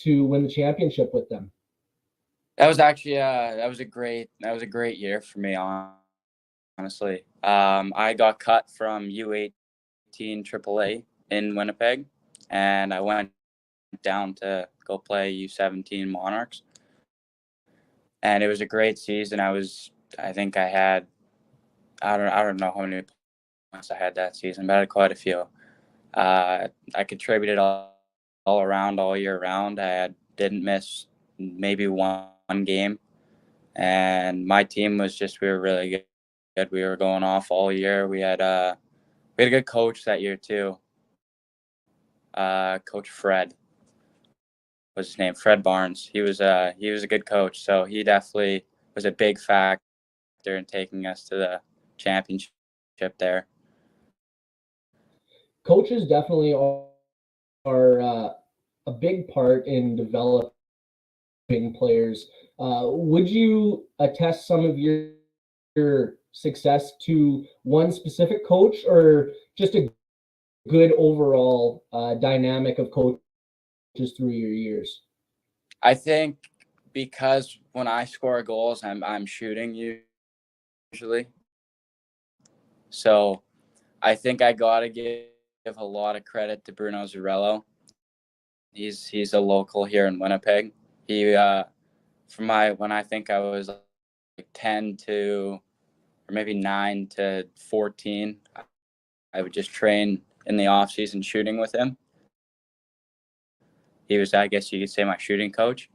to win the championship with them? That was actually that was a great year for me, honestly. I got cut from U18 AAA in Winnipeg, and I went down to go play U17 Monarchs, and it was a great season. I think I had I don't know how many points I had that season, but I had quite a few. I contributed all around all year round. Didn't miss maybe one game, and my team was we were really good. We were going off all year. We had a good coach that year too. Coach Fred was his name, Fred Barnes. He was a good coach, so he definitely was a big factor in taking us to the championship there. Coaches definitely are a big part in developing players. Would you attest some of your success to one specific coach, or just a good overall dynamic of coaches through your years? I think because when I score goals, I'm shooting usually. So I think I gotta give a lot of credit to Bruno Zurello. He's a local here in Winnipeg. He when I think I was like 10 to, or maybe 9 to 14, I would just train in the off season shooting with him. He was, I guess you could say, my shooting coach.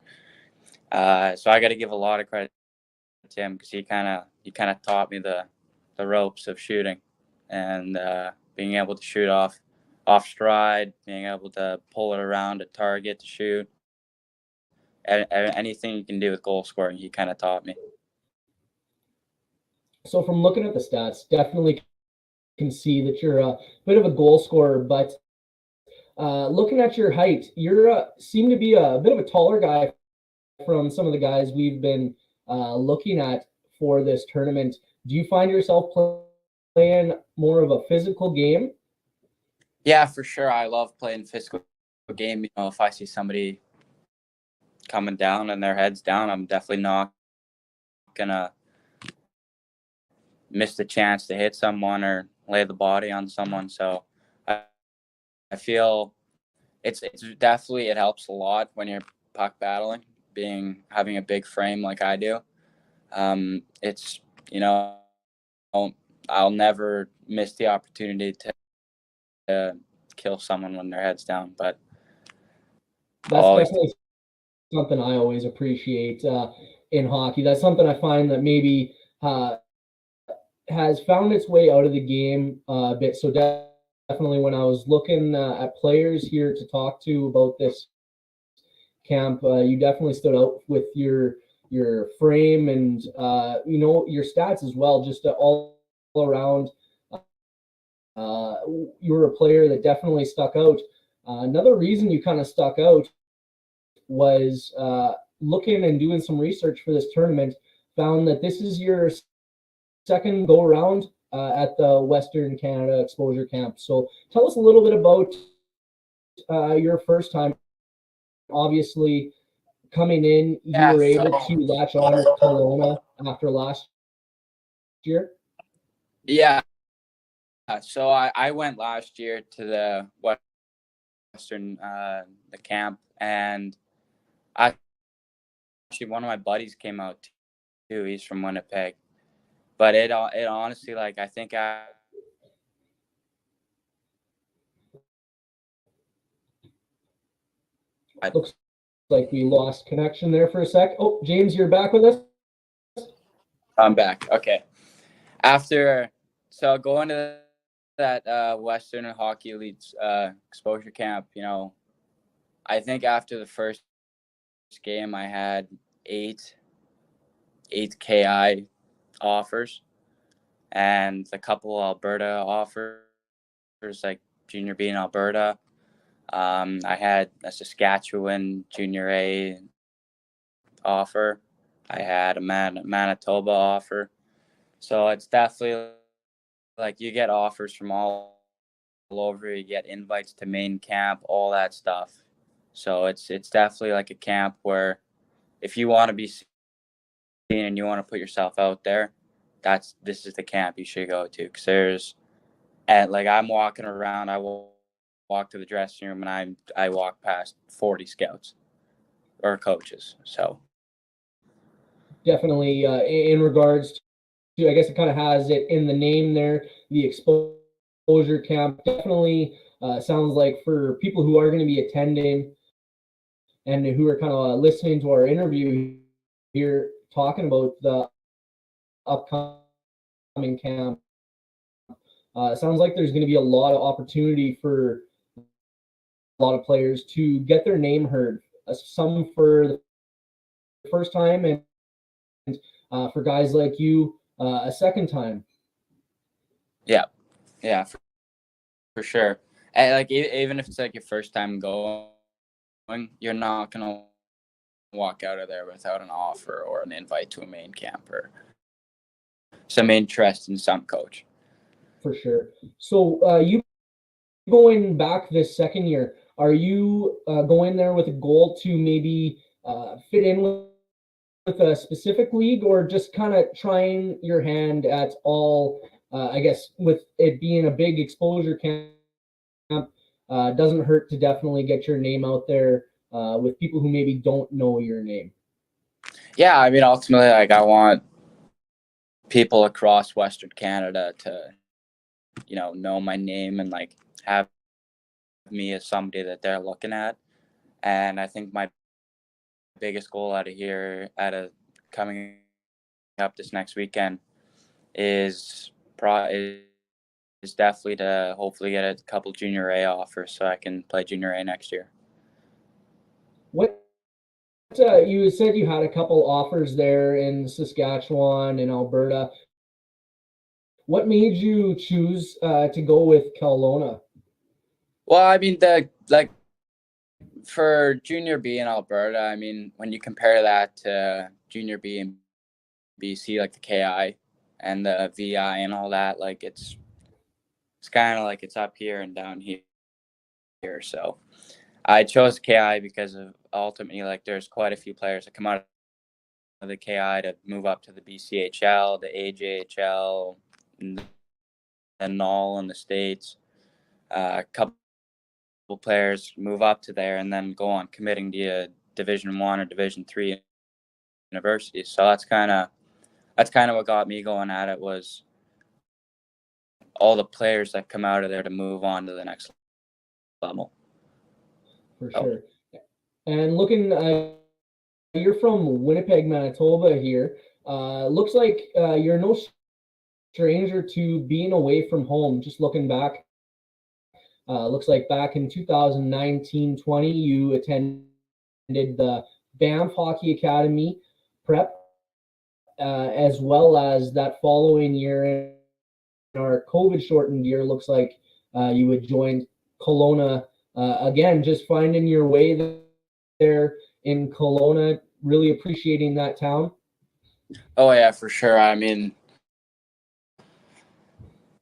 So I got to give a lot of credit to him, because he kind of taught me the ropes of shooting, and being able to shoot off stride, being able to pull it around a target to shoot. Anything you can do with goal scoring, he kind of taught me. So from looking at the stats, definitely can see that you're a bit of a goal scorer, but looking at your height, you seem to be a bit of a taller guy from some of the guys we've been looking at for this tournament. Do you find yourself playing more of a physical game? Yeah, for sure. I love playing physical game. You know, if I see somebody coming down and their head's down, I'm definitely not gonna miss the chance to hit someone or lay the body on someone. So I feel it's definitely, it helps a lot when you're puck battling, having a big frame like I do. It's, you know, I'll never miss the opportunity to kill someone when their head's down, but that's definitely something I always appreciate in hockey. That's something I find that maybe has found its way out of the game a bit. So definitely when I was looking at players here to talk to about this camp, you definitely stood out with your frame and your stats as well, just all around. You were a player that definitely stuck out. Another reason you kind of stuck out was looking and doing some research for this tournament, found that this is your second go around at the Western Canada Exposure Camp. So tell us a little bit about your first time. Obviously, coming in, you were able to latch on with Kelowna after last year. Yeah. So I went last year to the Western the camp, and actually one of my buddies came out too. He's from Winnipeg, but it honestly, like, I think looks like we lost connection there for a sec. Oh, James, you're back with us? I'm back. Okay. So going to that Western Hockey Elite exposure camp, you know, I think after the first game I had eight KI offers, and a couple Alberta offers, like Junior B in Alberta. I had a Saskatchewan Junior A offer. I had a Manitoba offer. So it's definitely like you get offers from all over. You get invites to main camp, all that stuff. So it's definitely like a camp where if you want to be seen and you want to put yourself out there, this is the camp you should go to. Because there's, and like I'm walking around, I will walk to the dressing room and I walk past 40 scouts or coaches. So Definitely, in regards to, I guess it kind of has it in the name there, the exposure camp. Definitely sounds like for people who are going to be attending and who are kind of listening to our interview here, talking about the upcoming camp. It sounds like there's going to be a lot of opportunity for a lot of players to get their name heard. Some for the first time, and for guys like you, a second time. yeah, for sure. And like even if it's like your first time going, you're not gonna walk out of there without an offer or an invite to a main camp or some interest in some coach. For sure. So you going back this second year, are you going there with a goal to maybe fit in with a specific league, or just kind of trying your hand at all? I guess with it being a big exposure camp, doesn't hurt to definitely get your name out there with people who maybe don't know your name. Yeah, I mean, ultimately, like I want people across Western Canada to, know my name and like have me as somebody that they're looking at. And I think my biggest goal coming up this next weekend is definitely to hopefully get a couple junior A offers so I can play junior A next year. What you said you had a couple offers there in Saskatchewan and Alberta. What made you choose to go with Kelowna? Well, I mean, for junior B in Alberta, I mean, when you compare that to junior B in BC, like the KI and the VI and all that, like it's kind of like it's up here and down here. So I chose KI because of ultimately, like, there's quite a few players that come out of the KI to move up to the BCHL, the AJHL, and all in the States. A couple players move up to there and then go on committing to a Division 1 or Division 3 university. So that's kind of what got me going at it, was all the players that come out of there to move on to the next level. For sure. And looking, you're from Winnipeg, Manitoba here. Looks like you're no stranger to being away from home. Just looking back, looks like back in 2019-20, you attended the Banff Hockey Academy prep, as well as that following year in our COVID shortened year, looks like you had joined Kelowna again, just finding your way there in Kelowna, really appreciating that town. Oh yeah, for sure. I mean,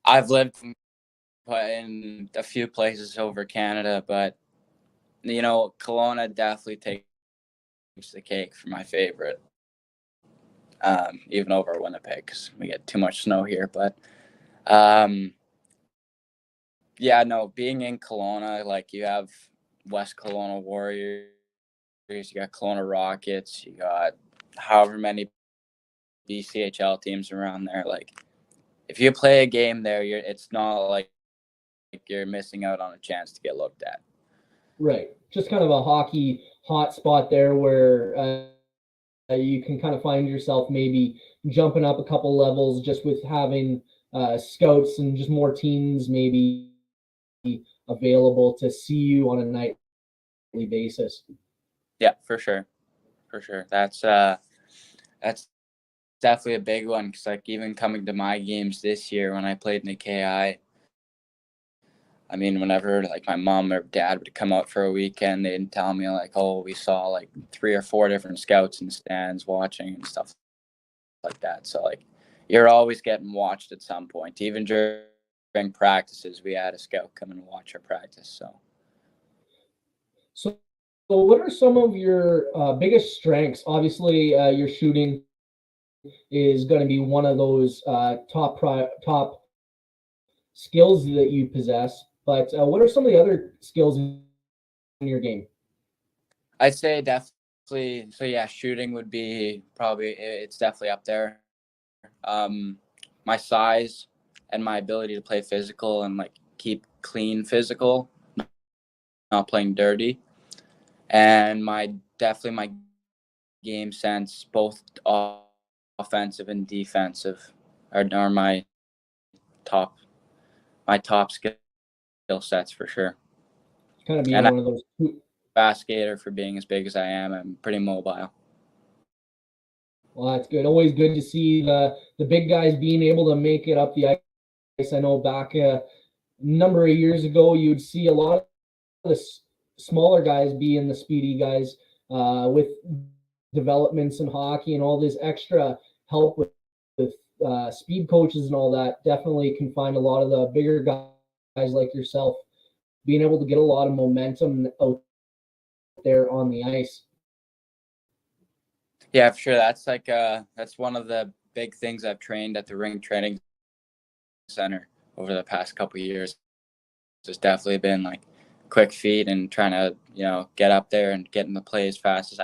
I've lived in a few places over Canada, but Kelowna definitely takes the cake for my favorite. Even over Winnipeg, because we get too much snow here. But yeah, no, being in Kelowna, like you have West Kelowna Warriors, you got Kelowna Rockets, you got however many BCHL teams around there. Like, if you play a game there, it's not like you're missing out on a chance to get looked at. Right. Just kind of a hockey hot spot there where you can kind of find yourself maybe jumping up a couple levels just with having scouts and just more teams maybe available to see you on a nightly basis. Yeah, for sure. For sure. That's definitely a big one, because like even coming to my games this year when I played in the KI, I mean, whenever like my mom or dad would come out for a weekend, they'd tell me like, "Oh, we saw like 3 or 4 different scouts in the stands watching," and stuff like that. So like, you're always getting watched at some point. Even during practices, we had a scout come and watch our practice. So So what are some of your biggest strengths? Obviously, your shooting is going to be one of those top skills that you possess. But what are some of the other skills in your game? I'd say definitely. So yeah, shooting would be probably it's definitely up there. My size and my ability to play physical and like keep clean physical, not playing dirty, and my definitely my game sense, both offensive and defensive, are top my top skill sets for sure. Kind of being And I'm one of those. a fast skater for being as big as I am. I'm pretty mobile. Well, that's good. Always good to see the big guys being able to make it up the ice. I know back a number of years ago, you'd see a lot of the smaller guys being the speedy guys with developments in hockey and all this extra help with speed coaches and all that. Definitely can find a lot of the bigger guys like yourself being able to get a lot of momentum out there on the ice. Yeah, for sure. That's one of the big things I've trained at the rink training center over the past couple of years. It's definitely been like quick feet and trying to get up there and get in the play as fast as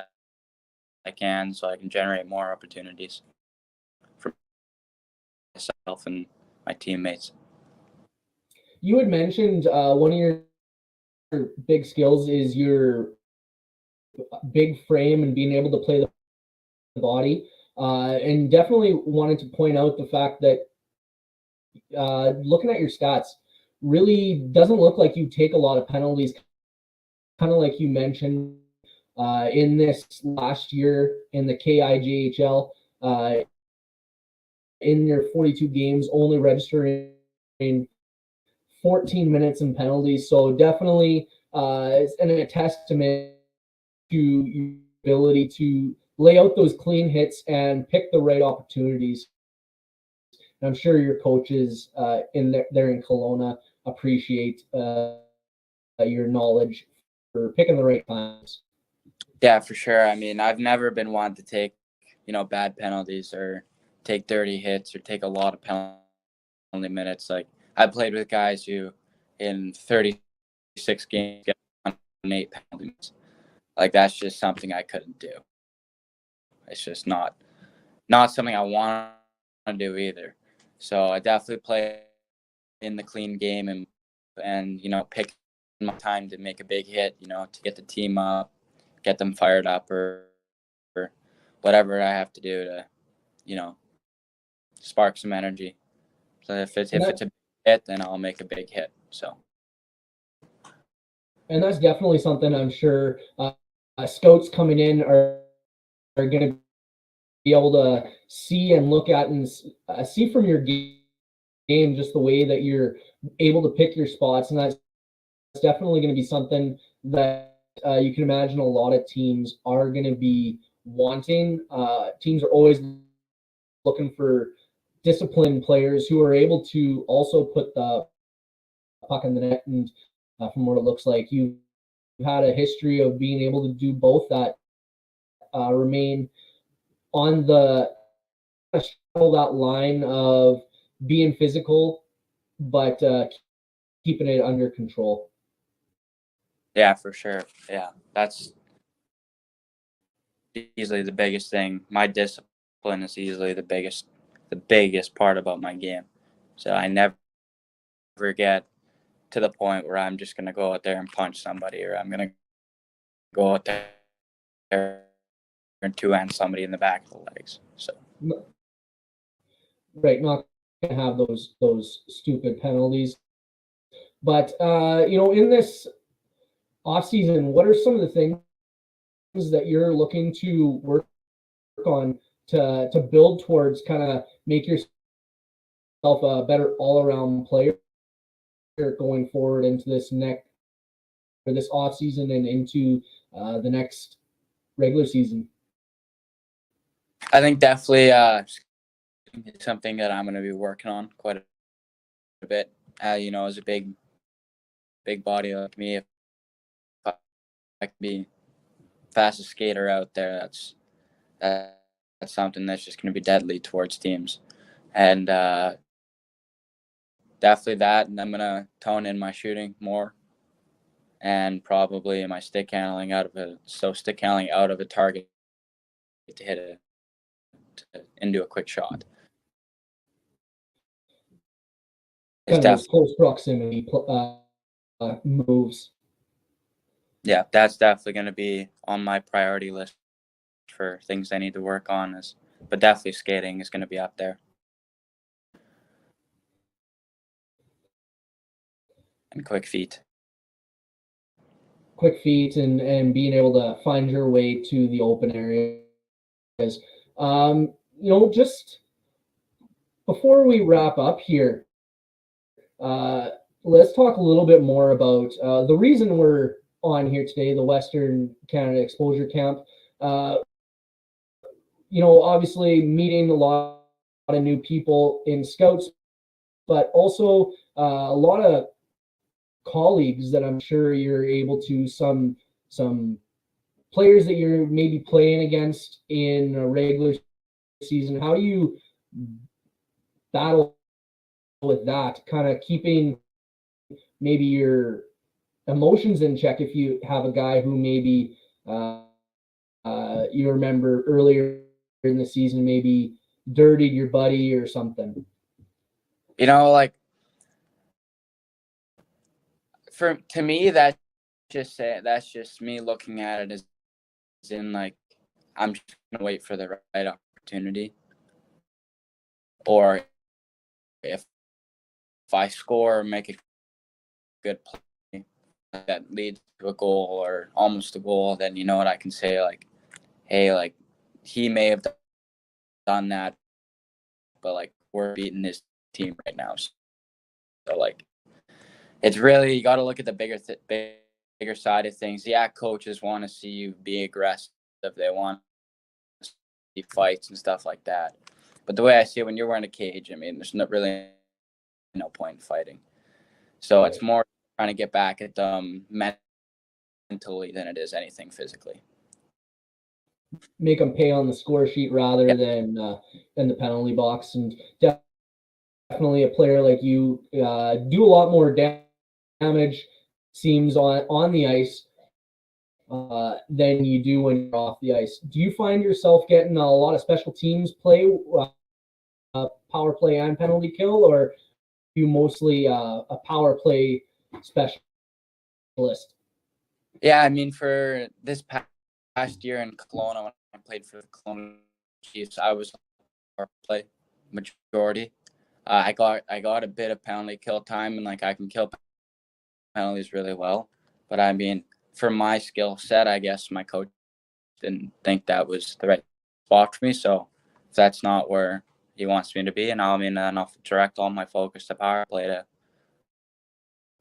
I can so I can generate more opportunities for myself and my teammates. You had mentioned one of your big skills is your big frame and being able to play the body. And definitely wanted to point out the fact that looking at your stats really doesn't look like you take a lot of penalties, kind of like you mentioned in this last year in the KIJHL. In your 42 games, only registering 14 minutes in penalties. So definitely it's a testament to your ability to lay out those clean hits and pick the right opportunities. And I'm sure your coaches there in Kelowna appreciate your knowledge for picking the right times. Yeah, for sure. I mean, I've never been one to take, bad penalties or take dirty hits or take a lot of penalty minutes. Like I played with guys who in 36 games get 8 penalty minutes. Like that's just something I couldn't do. It's just not something I want to do either. So I definitely play in the clean game and pick my time to make a big hit, to get the team up, get them fired up or whatever I have to do to, spark some energy. So if it's a big hit, then I'll make a big hit. So. And that's definitely something I'm sure scouts coming in are going to be able to see and look at and see from your game just the way that you're able to pick your spots, and that's definitely going to be something that you can imagine a lot of teams are going to be wanting. Teams are always looking for disciplined players who are able to also put the puck in the net. And from what it looks like, you've had a history of being able to do both that, remain on that line of being physical, but keeping it under control. Yeah, for sure. Yeah, that's easily the biggest thing. My discipline is easily the biggest part about my game. So I never get to the point where I'm just gonna go out there and punch somebody, or I'm gonna go out there and two-hand somebody in the back of the legs. So. Right, not gonna have those stupid penalties. But in this off season, what are some of the things that you're looking to work on to build towards, kind of make yourself a better all around player going forward into this off season and into the next regular season? I think definitely something that I'm going to be working on quite a bit. As a big body like me, if I can be fastest skater out there. That's something that's just going to be deadly towards teams. And definitely that. And I'm going to tone in my shooting more and probably my stick handling out of a target to hit it into a quick shot. Kind of close proximity moves. Yeah, that's definitely going to be on my priority list for things I need to work on. But definitely skating is going to be up there. And quick feet. Quick feet and being able to find your way to the open areas. Just before we wrap up here, let's talk a little bit more about the reason we're on here today, the Western Canada Exposure Camp. Obviously meeting a lot of new people in Scouts, but also a lot of colleagues that I'm sure you're able to, some players that you're maybe playing against in a regular season. How do you battle with that, kind of keeping maybe your emotions in check if you have a guy who maybe you remember earlier in the season maybe dirtied your buddy or something? Like to me, that's just me looking at it as in like I'm just gonna wait for the right opportunity, or if I score or make a good play that leads to a goal or almost a goal, then you know what I can say, like, hey, like he may have done that, but like we're beating this team right now. So like it's really, you got to look at the bigger side of things. Yeah, coaches want to see you be aggressive. They want to see fights and stuff like that. But the way I see it, when you're wearing a cage, I mean, there's really no point in fighting. So it's more trying to get back at them mentally than it is anything physically. Make them pay on the score sheet rather than the penalty box. And definitely a player like you do a lot more damage, seems, on the ice than you do when you're off the ice. Do you find yourself getting a lot of special teams play, power play and penalty kill, or are you mostly a power play specialist? Yeah, I mean, for this past year in Kelowna, when I played for the Kelowna Chiefs, I was power play majority. I got a bit of penalty kill time, and like I can kill penalties really well. But I mean, for my skill set, I guess my coach didn't think that was the right spot for me. So if that's not where he wants me to be, and I'll direct all my focus to power play to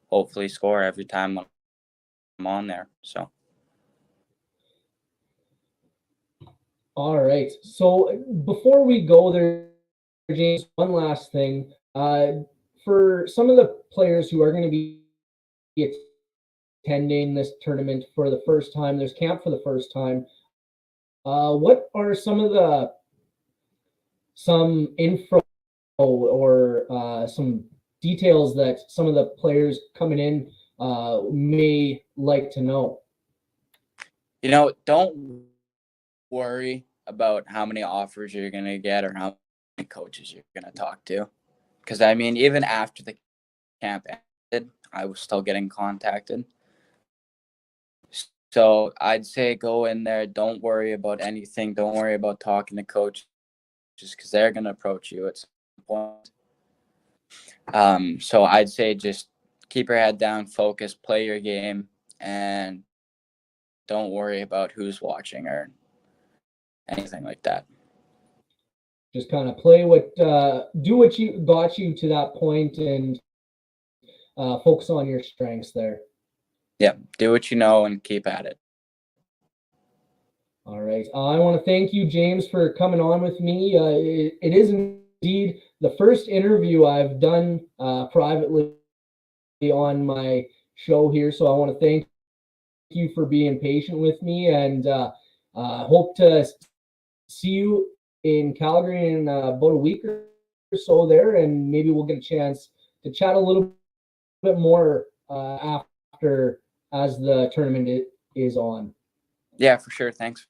hopefully score every time I'm on there. So. All right. So before we go there, James, one last thing. For some of the players who are going to be attending this tournament for the first time, there's camp for the first time. What are some info or some details that some of the players coming in may like to know? Don't worry about how many offers you're going to get or how many coaches you're going to talk to. Because, I mean, even after the camp ended, I was still getting contacted. So I'd say go in there. Don't worry about anything. Don't worry about talking to coaches because they're going to approach you at some point. So I'd say just keep your head down, focus, play your game, and don't worry about who's watching or anything like that. Just kind of do what you got you to that point and focus on your strengths there. Yeah, do what you know and keep at it. All right. I want to thank you, James, for coming on with me. It is indeed the first interview I've done privately on my show here, so I want to thank you for being patient with me, and hope to see you in Calgary in about a week or so there, and maybe we'll get a chance to chat a little bit more after as the tournament is on. Yeah, for sure. Thanks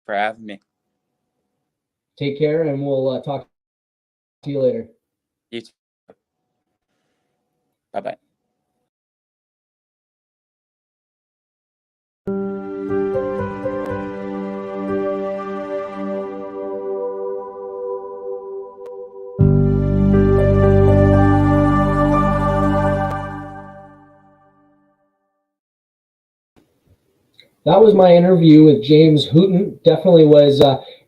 for having me. Take care, and we'll talk to you later. You too. Bye-bye. That was my interview with James Hooton. Definitely was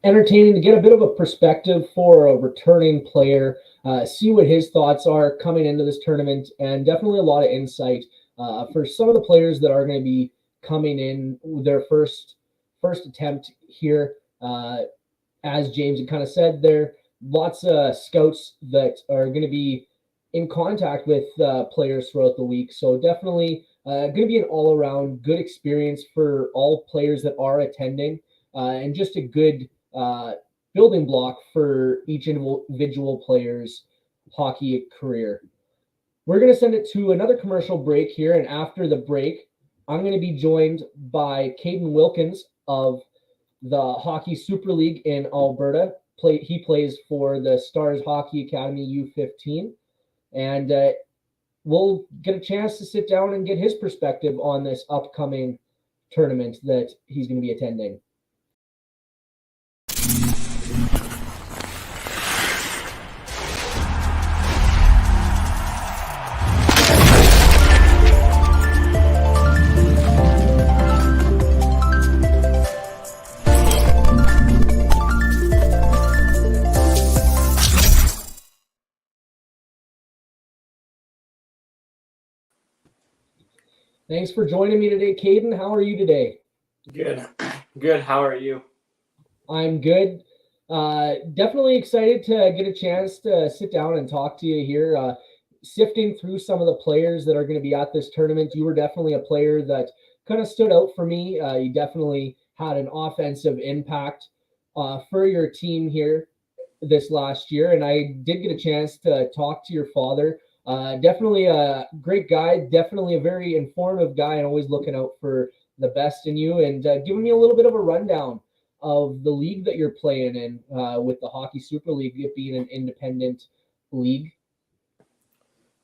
entertaining to get a bit of a perspective for a returning player, see what his thoughts are coming into this tournament, and definitely a lot of insight for some of the players that are going to be coming in with their first attempt here. As James had kind of said, there lots of scouts that are going to be in contact with players throughout the week. So definitely going to be an all-around good experience for all players that are attending, and just a good building block for each individual player's hockey career. We're going to send it to another commercial break here, and after the break, I'm going to be joined by Kaden Wilkins of the Hockey Super League in Alberta. He plays for the Stars Hockey Academy U15, and we'll get a chance to sit down and get his perspective on this upcoming tournament that he's going to be attending. Thanks for joining me today, Kaden. How are you today? Good. Good. How are you? I'm good. Definitely excited to get a chance to sit down and talk to you here. Sifting through some of the players that are going to be at this tournament, you were definitely a player that kind of stood out for me. You definitely had an offensive impact for your team here this last year, and I did get a chance to talk to your father. Definitely a great guy, definitely a very informative guy, and always looking out for the best in you, and giving me a little bit of a rundown of the league that you're playing in with the Hockey Super League, it being an independent league.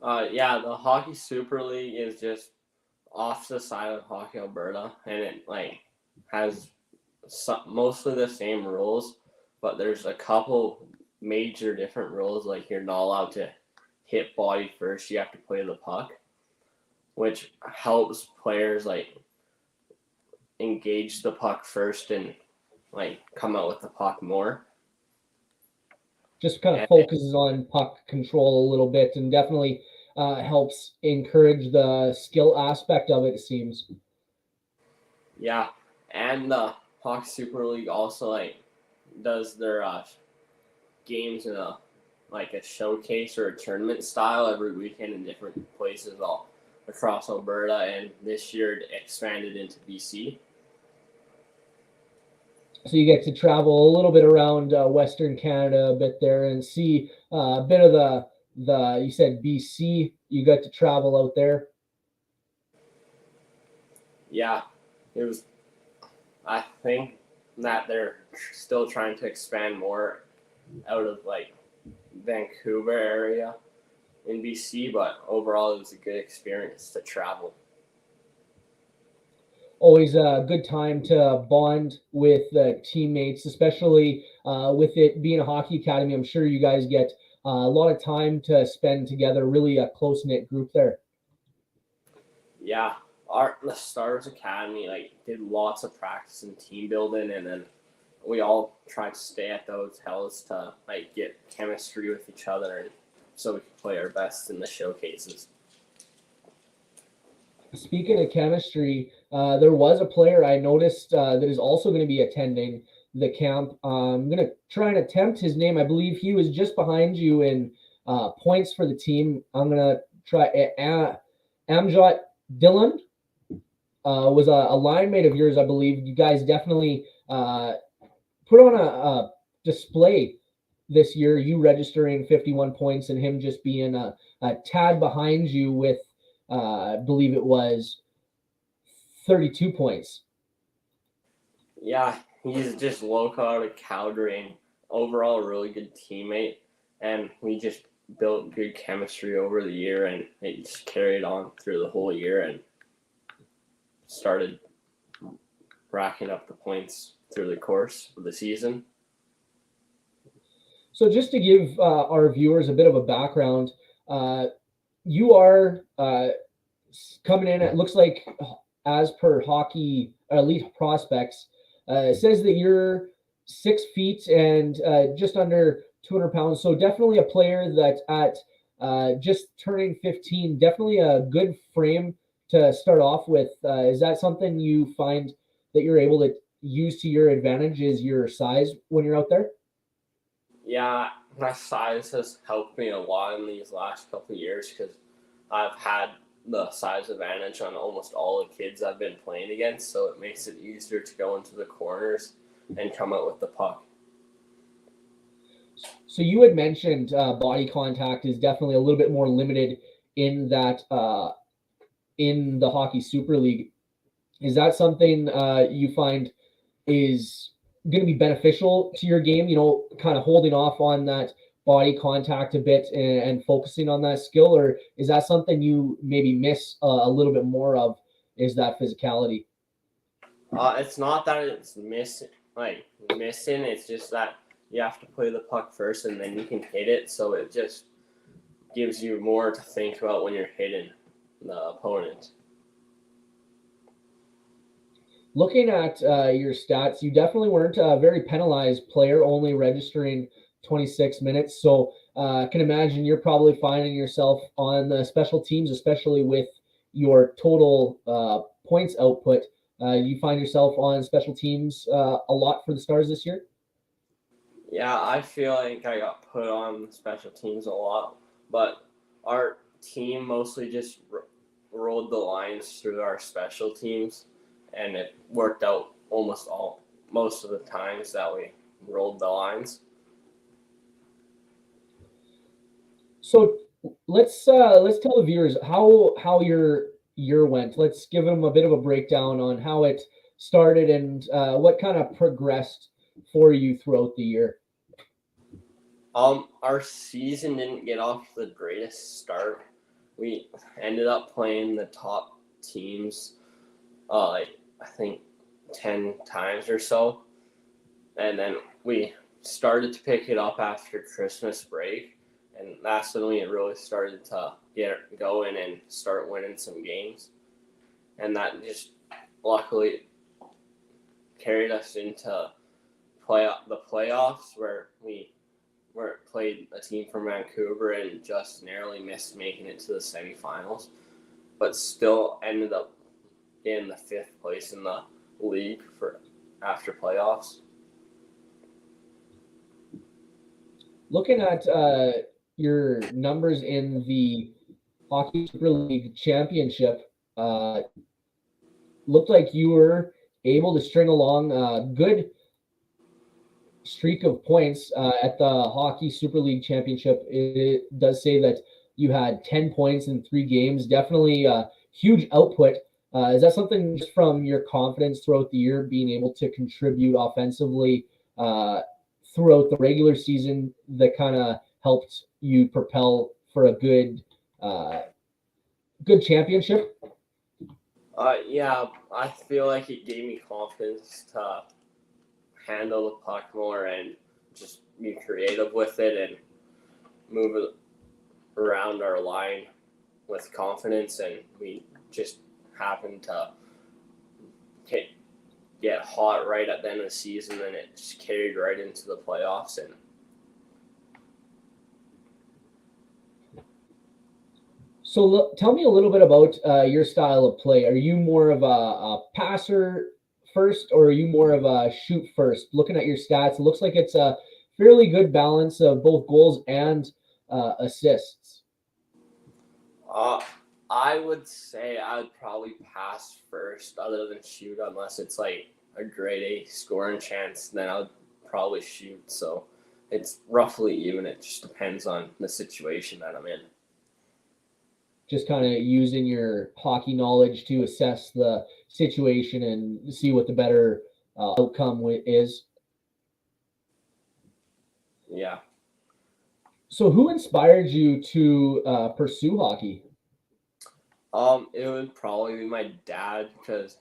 Yeah, the Hockey Super League is just off the side of Hockey Alberta, and it has mostly the same rules, but there's a couple major different rules. Like, you're not allowed to hit body first, you have to play the puck, which helps players engage the puck first and come out with the puck more. Just kind of focuses on puck control a little bit, and definitely helps encourage the skill aspect of it, it seems. Yeah, and the Hockey Super League also does their games in a showcase or a tournament style every weekend in different places all across Alberta, and this year it expanded into BC. So you get to travel a little bit around Western Canada a bit there and see a bit of the you said BC, you got to travel out there. Yeah, it was, I think that they're still trying to expand more out of Vancouver area in BC, but overall it was a good experience to travel. Always a good time to bond with teammates, especially with it being a hockey academy. I'm sure you guys get a lot of time to spend together, really a close-knit group there. Yeah, the Stars Academy did lots of practice and team building, and then we all tried to stay at the hotels to get chemistry with each other, and so we could play our best in the showcases. Speaking of chemistry, there was a player I noticed that is also going to be attending the camp. I'm going to try and attempt his name. I believe he was just behind you in points for the team. I'm going to try Amjot Dillon. was a line mate of yours, I believe. You guys definitely put on a display this year, you registering 51 points and him just being a tad behind you with, I believe it was 32 points. Yeah, he's just local out of Calgary and overall a really good teammate. And we just built good chemistry over the year, and it just carried on through the whole year and started racking up the points through the course of the season. So just to give our viewers a bit of a background, you are coming in, it looks like, as per Hockey Elite Prospects, it says that you're 6 feet and just under 200 pounds. So definitely a player that at just turning 15, definitely a good frame to start off with. Is that something you find that you're able to use to your advantage, is your size when you're out there? Yeah, my size has helped me a lot in these last couple of years because I've had the size advantage on almost all the kids I've been playing against, so it makes it easier to go into the corners and come out with the puck. So you had mentioned body contact is definitely a little bit more limited in that in the Hockey Super League. Is that something you find is going to be beneficial to your game, you know, kind of holding off on that body contact a bit and focusing on that skill? Or is that something you maybe miss a little bit more of, is that physicality? It's not that it's missing, it's just that you have to play the puck first and then you can hit it, so it just gives you more to think about when you're hitting the opponent. Looking at your stats, you definitely weren't a very penalized player, only registering 26 minutes. So I can imagine you're probably finding yourself on the special teams, especially with your total points output. You find yourself on special teams a lot for the Stars this year? Yeah, I feel like I got put on special teams a lot, but our team mostly just rolled the lines through our special teams, and it worked out most of the times that we rolled the lines. So let's tell the viewers how your year went. Let's give them a bit of a breakdown on how it started and what kind of progressed for you throughout the year. Our season didn't get off the greatest start. We ended up playing the top teams, I think 10 times or so. And then we started to pick it up after Christmas break. And that's when we really started to get going and start winning some games. And that just luckily carried us into the playoffs, where we played a team from Vancouver and just narrowly missed making it to the semifinals, but still ended up in the 5th place in the league for after playoffs. Looking at your numbers in the Hockey Super League Championship, looked like you were able to string along a good streak of points at the Hockey Super League Championship. It does say that you had 10 points in 3 games. Definitely a huge output. Is that something just from your confidence throughout the year, being able to contribute offensively throughout the regular season, that kind of helped you propel for a good championship? Yeah, I feel like it gave me confidence to handle the puck more and just be creative with it and move it around our line with confidence. And we just happened to get hot right at the end of the season, and it just carried right into the playoffs. And so tell me a little bit about your style of play. Are you more of a passer first, or are you more of a shoot first? Looking at your stats, it looks like it's a fairly good balance of both goals and assists. I would say I would probably pass first, other than shoot, unless it's like a grade A scoring chance. Then I would probably shoot. So it's roughly even. It just depends on the situation that I'm in. Just kind of using your hockey knowledge to assess the situation and see what the better outcome is. Yeah. So who inspired you to pursue hockey? It would probably be my dad, because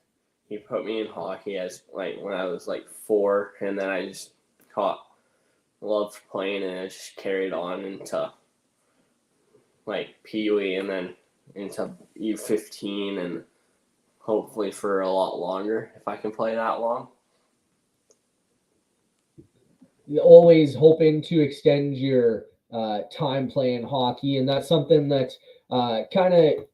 he put me in hockey as like when I was like 4, and then I just loved playing, and it just carried on into like Pee Wee, and then into U15, and hopefully for a lot longer if I can play that long. Always hoping to extend your time playing hockey, and that's something that kind of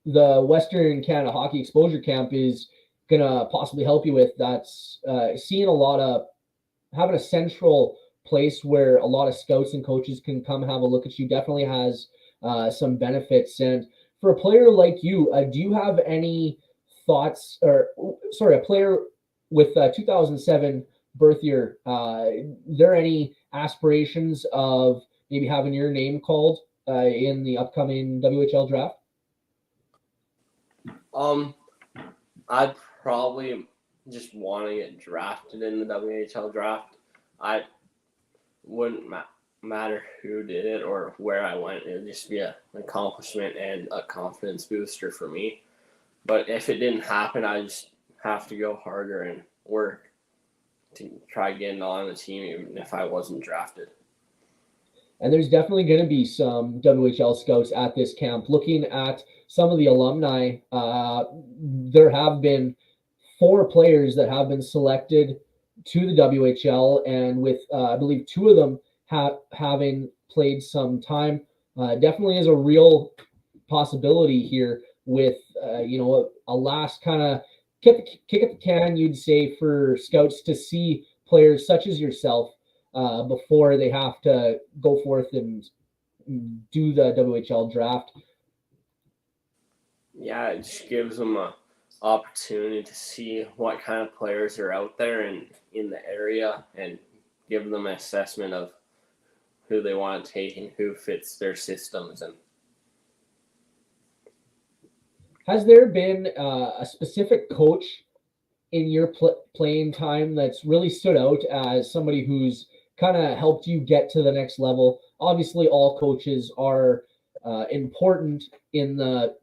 the Western Canada Hockey Exposure Camp is gonna possibly help you with. That's seeing a lot of having a central place where a lot of scouts and coaches can come have a look at you definitely has some benefits. And for a player like you, do you have any thoughts, or sorry, a player with 2007 birth year, there any aspirations of maybe having your name called in the upcoming WHL draft? I'd probably just want to get drafted in the WHL draft. I wouldn't matter who did it or where I went. It would just be an accomplishment and a confidence booster for me. But if it didn't happen, I just have to go harder and work to try getting on the team, even if I wasn't drafted. And there's definitely going to be some WHL scouts at this camp. Looking at some of the alumni, there have been 4 players that have been selected to the WHL, and with I believe 2 of them having played some time, definitely is a real possibility here. With a last kind of kick at the can, you'd say, for scouts to see players such as yourself before they have to go forth and do the WHL draft. Yeah, it just gives them a opportunity to see what kind of players are out there and in the area, and give them an assessment of who they want to take and who fits their systems. And has there been a specific coach in your playing time that's really stood out as somebody who's kind of helped you get to the next level? Obviously, all coaches are important in the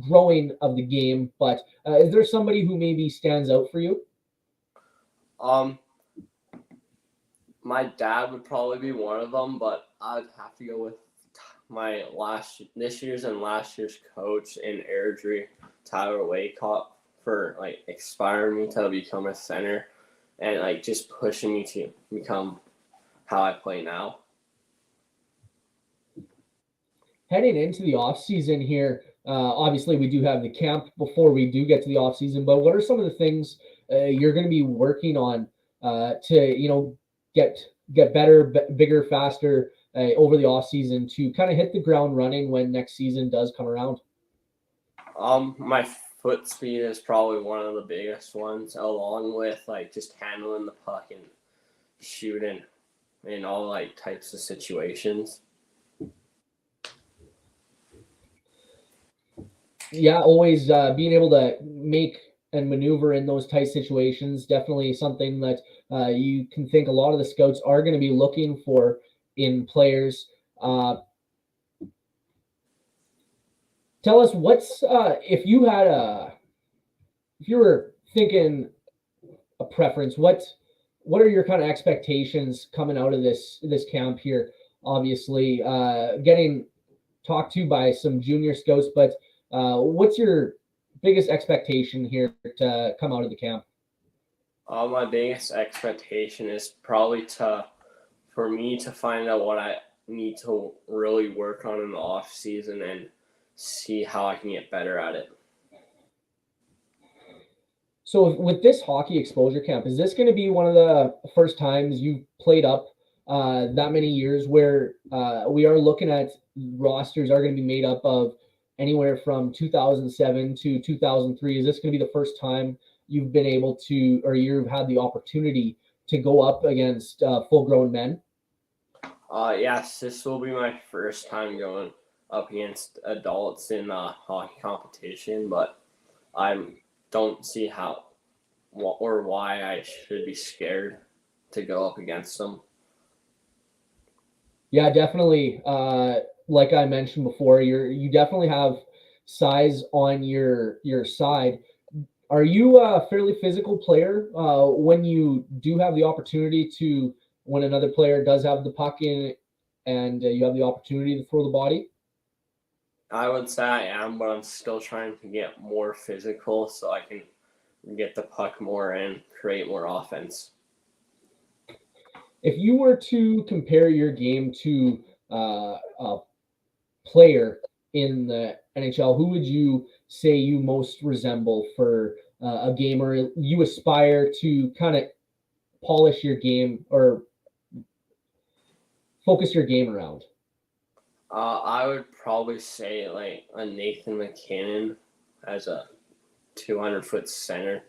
growing of the game, but is there somebody who maybe stands out for you? My dad would probably be one of them, but I'd have to go with my this year's and last year's coach in Airdrie, Tyler Waycott, for like inspiring me to become a center and like just pushing me to become how I play now. Heading into the off season here, obviously we do have the camp before we do get to the off season, but what are some of the things you're going to be working on to get better, bigger, faster over the off season to kind of hit the ground running when next season does come around? My foot speed is probably one of the biggest ones, along with like just handling the puck and shooting in all like types of situations. Yeah, always being able to make and maneuver in those tight situations, definitely something that you can think a lot of the scouts are going to be looking for in players. Tell us what's if you were thinking a preference, what are your kind of expectations coming out of this camp here? Obviously, getting talked to by some junior scouts, but what's your biggest expectation here to come out of the camp? My biggest expectation is probably for me to find out what I need to really work on in the off season and see how I can get better at it. So with this hockey exposure camp, is this going to be one of the first times you've played up that many years where we are looking at rosters are going to be made up of anywhere from 2007 to 2003. Is this going to be the first time you've been able to, or you've had the opportunity to go up against full-grown men? Yes, this will be my first time going up against adults in a hockey competition, but I don't see how or why I should be scared to go up against them. Yeah, definitely. Like I mentioned before, you definitely have size on your side. Are you a fairly physical player when you do have the opportunity to, when another player does have the puck in and you have the opportunity to throw the body? I would say I am, but I'm still trying to get more physical so I can get the puck more and create more offense. If you were to compare your game to a player in the NHL, who would you say you most resemble for a game, or you aspire to kind of polish your game or focus your game around? I would probably say like a Nathan McKinnon as a 200-foot center.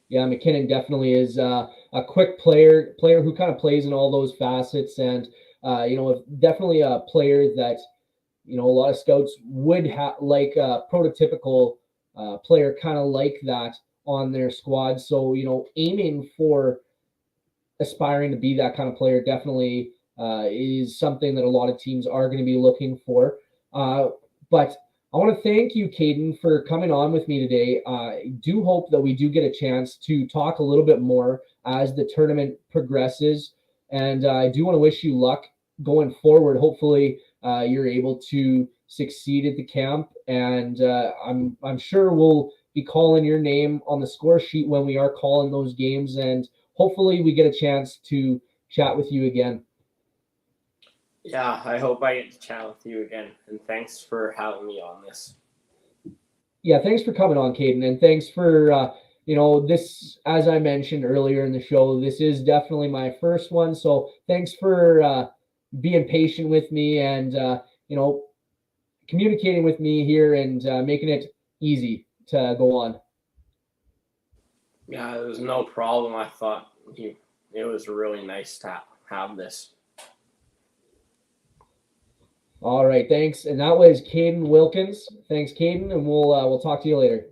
Yeah, McKinnon definitely is a quick player who kind of plays in all those facets, and definitely a player that a lot of scouts would have like a prototypical player kind of like that on their squad. So aiming for aspiring to be that kind of player definitely is something that a lot of teams are going to be looking for. But I want to thank you, Kaden, for coming on with me today. I do hope that we do get a chance to talk a little bit more as the tournament progresses. And I do want to wish you luck going forward. Hopefully, you're able to succeed at the camp. And I'm sure we'll be calling your name on the score sheet when we are calling those games. And hopefully we get a chance to chat with you again. Yeah, I hope I get to chat with you again. And thanks for having me on this. Yeah, thanks for coming on, Kaden. And thanks for, this, as I mentioned earlier in the show, this is definitely my first one. So thanks for being patient with me and, communicating with me here and making it easy to go on. Yeah, it was no problem. I thought it was really nice to have this. All right, thanks. And that was Kaden Wilkins. Thanks, Kaden, and we'll talk to you later.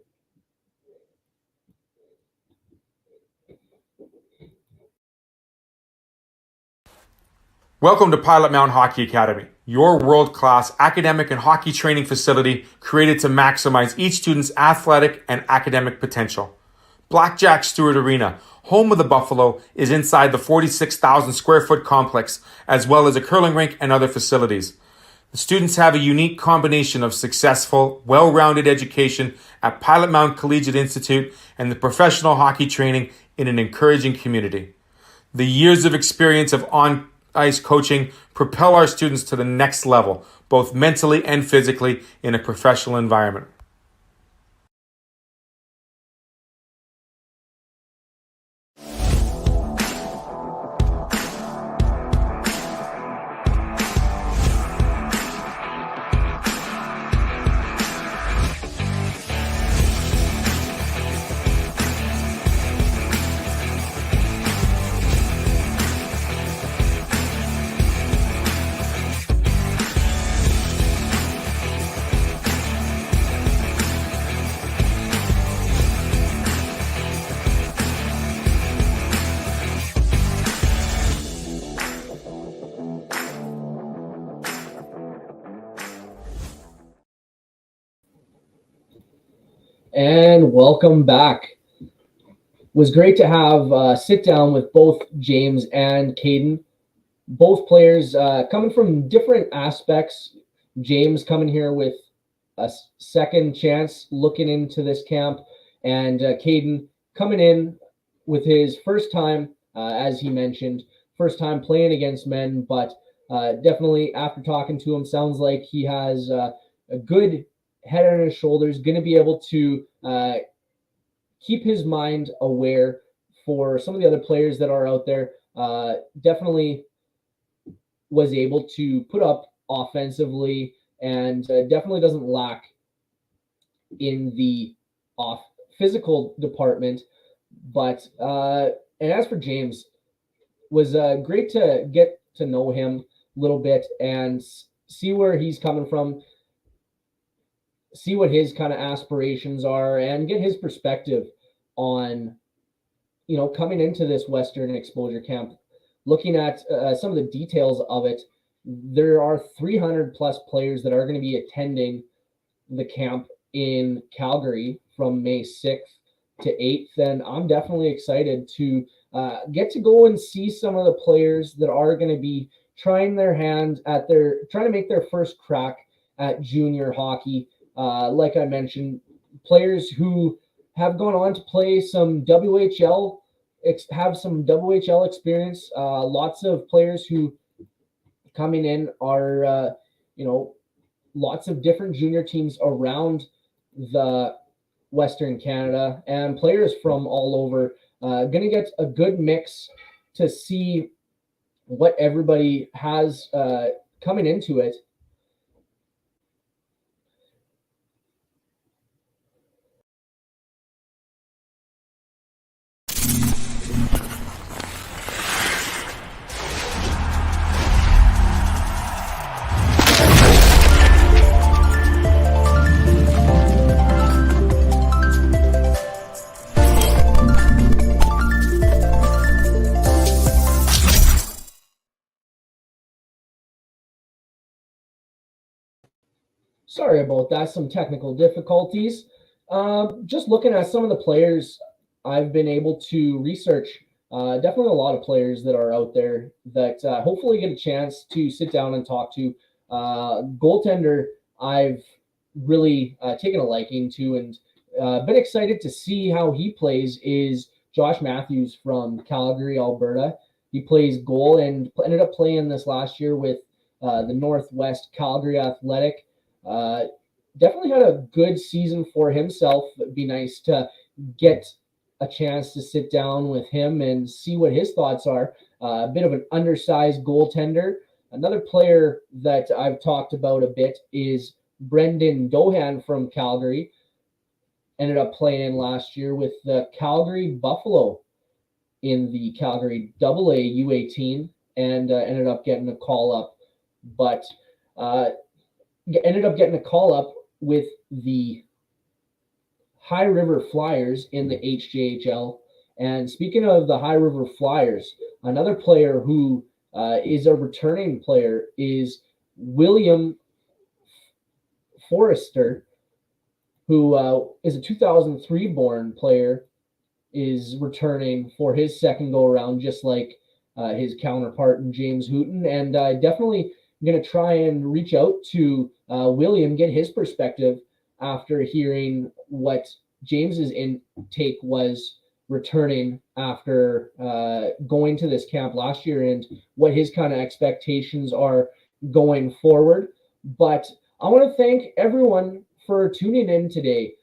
Welcome to Pilot Mountain Hockey Academy, your world-class academic and hockey training facility created to maximize each student's athletic and academic potential. Blackjack Stewart Arena, home of the Buffalo, is inside the 46,000 square foot complex, as well as a curling rink and other facilities. The students have a unique combination of successful, well-rounded education at Pilot Mountain Collegiate Institute and the professional hockey training in an encouraging community. The years of experience of on-ice coaching propel our students to the next level, both mentally and physically, in a professional environment. And welcome back. It was great to have a sit down with both James and Kaden. Both players coming from different aspects. James coming here with a second chance looking into this camp, and Kaden coming in with his first time, as he mentioned, first time playing against men, but definitely after talking to him, sounds like he has a good head on his shoulders, going to be able to keep his mind aware for some of the other players that are out there. Definitely was able to put up offensively and definitely doesn't lack in the off physical department. But and as for James, was great to get to know him a little bit and see where he's coming from, see what his kind of aspirations are, and get his perspective on, coming into this Western exposure camp. Looking at some of the details of it, there are 300 plus players that are going to be attending the camp in Calgary from May 6th to 8th. And I'm definitely excited to get to go and see some of the players that are going to be trying to make their first crack at junior hockey. Like I mentioned, players who have gone on to play some WHL, have some WHL experience. Lots of players who coming in are, lots of different junior teams around the Western Canada, and players from all over. Going to get a good mix to see what everybody has coming into it. Sorry about that, some technical difficulties. Just looking at some of the players I've been able to research, definitely a lot of players that are out there that hopefully get a chance to sit down and talk to. Goaltender, I've really taken a liking to and been excited to see how he plays is Josh Matthews from Calgary, Alberta. He plays goal and ended up playing this last year with the Northwest Calgary Athletic. Definitely had a good season for himself. It'd be nice to get a chance to sit down with him and see what his thoughts are. A bit of an undersized goaltender. Another player that I've talked about a bit is Brendan Dohan from Calgary. Ended up playing last year with the Calgary Buffalo in the Calgary AA U18 and ended up getting a call up. But ended up getting a call up with the High River Flyers in the HJHL. And speaking of the High River Flyers, another player who is a returning player is William Forrester, who is a 2003 born player, is returning for his second go around, just like his counterpart in James Hooton. And definitely going to try and reach out to William, get his perspective after hearing what James's intake was returning after going to this camp last year and what his kind of expectations are going forward. But I want to thank everyone for tuning in today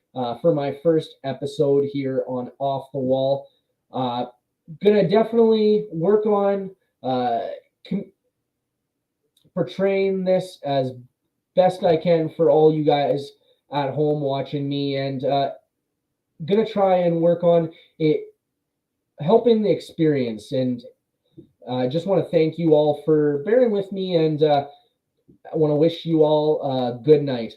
for my first episode here on Off the Wall. Gonna definitely work on portraying this as best I can for all you guys at home watching me, and gonna try and work on it, helping the experience. And I just want to thank you all for bearing with me, and I want to wish you all a good night.